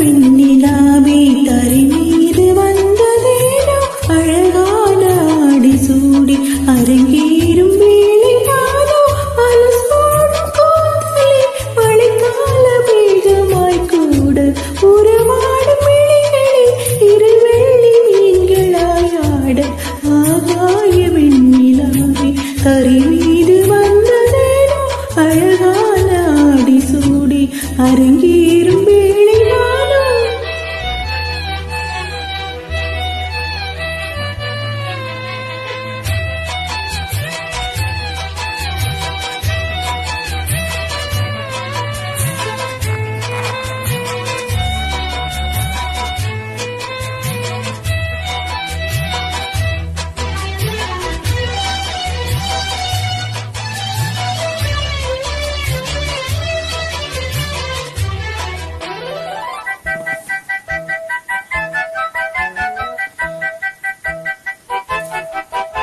வெண்ணிலாவே தரை மீது வந்ததேனோ அழகான ஆடி சூடி அரங்கேறும் வேளைதானோ அலசோடும் கோவிலே மழைக்கால மேகமாய் கூட உறவாடும் விழிகளே இருவெள்ளி மீன்களாய் ஆட ஆகாய வெண்ணிலாவே தரை மீது வந்ததேனோ அழகான ஆடி சூடி அரங்கேறும் வேளைதானோ.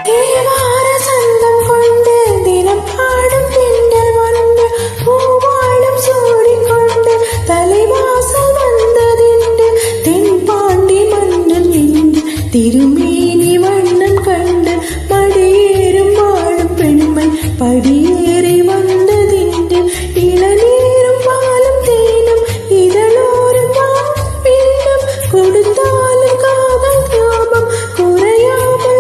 தேவார சந்தம் கொண்டு தினம் பாடும் தென்றல் வந்து பூவாளும் சூடிக்கொண்டு தலைவாசல் வந்ததென்று தென்பாண்டி மன்னன் என்று திருமேனி வண்ணம் கண்டு மடியேறும் வாழும் பெண்மை படியேறி வந்ததென்று இளநீரும் பாலும் தேனும் இதழோரும் வேண்டும் கொடுத்தாலும் காதல் ஞாபம் குறையாமல்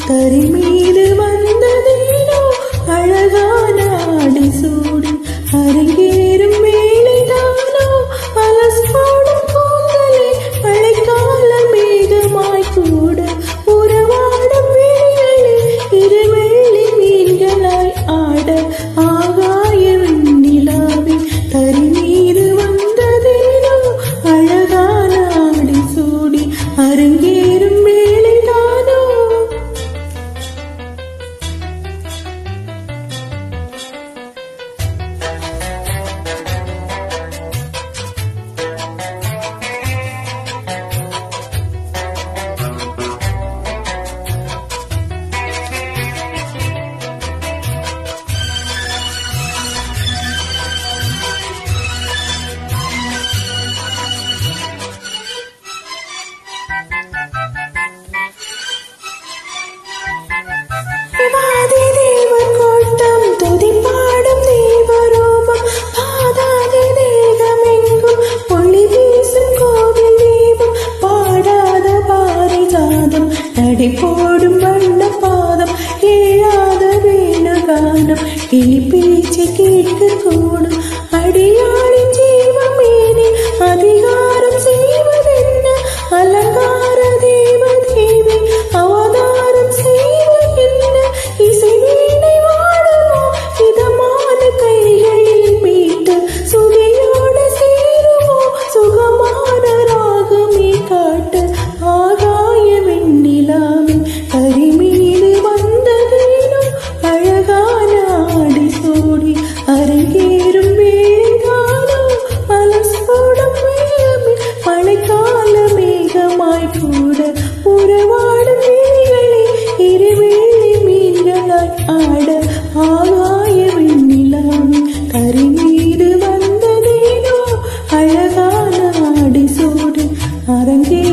தரை மீது வந்ததேனோ அழகான ஆடி சூடி அரங்கேறும் வேளைதானோ அலசோடும் கூந்தலே மழைக்கால மேகமாய் கூட உறவாடும் விழிகளே இருவெள்ளி மீன்களாய் ஆட ஆகாய வெண்ணிலாவே தரை மீது வந்ததேனோ அழகான ஆடி சூடி அரங்கேறும் வேளைதானோ. தேவர் கோட்டம் துதி பாடும் தேவரூபம் பாதாதி தேகமெங்கும் ஒளி வீசும் கோவில் தீபம் பாடாத பாரிஜாதம் நடை போடும் வண்ண பாதம் கேளாத வேணுகானம் கிளி பேச்சு கேட்க கூடும் அடியாளின் ஜீவமேனி அதிகாரம் செய்வதென்ன அலங்கார தேவ தேவி அவதாரம் செய்வதென்ன இசை வீணை வாடுமோ இதமான கைகளில் மீட்டு சுதியோடு சேருமோ சுகமான ராகமே காட்டு ஆகாய வெண்ணிலாவே தரை மீது வந்ததேனோ அழகான ஆடி சூடி அரங்கேறும் வேளைதானோ அலசோடும் மேகமே மழைக்கால மேகமாய் கூட உறவாடும் விழிகளே இருவெள்ளி மீன்களாய் ஆட ஆகாய வெண்ணிலாவே தரை மீது வந்ததேனோ அழகான ஆடி சூடி அரங்கே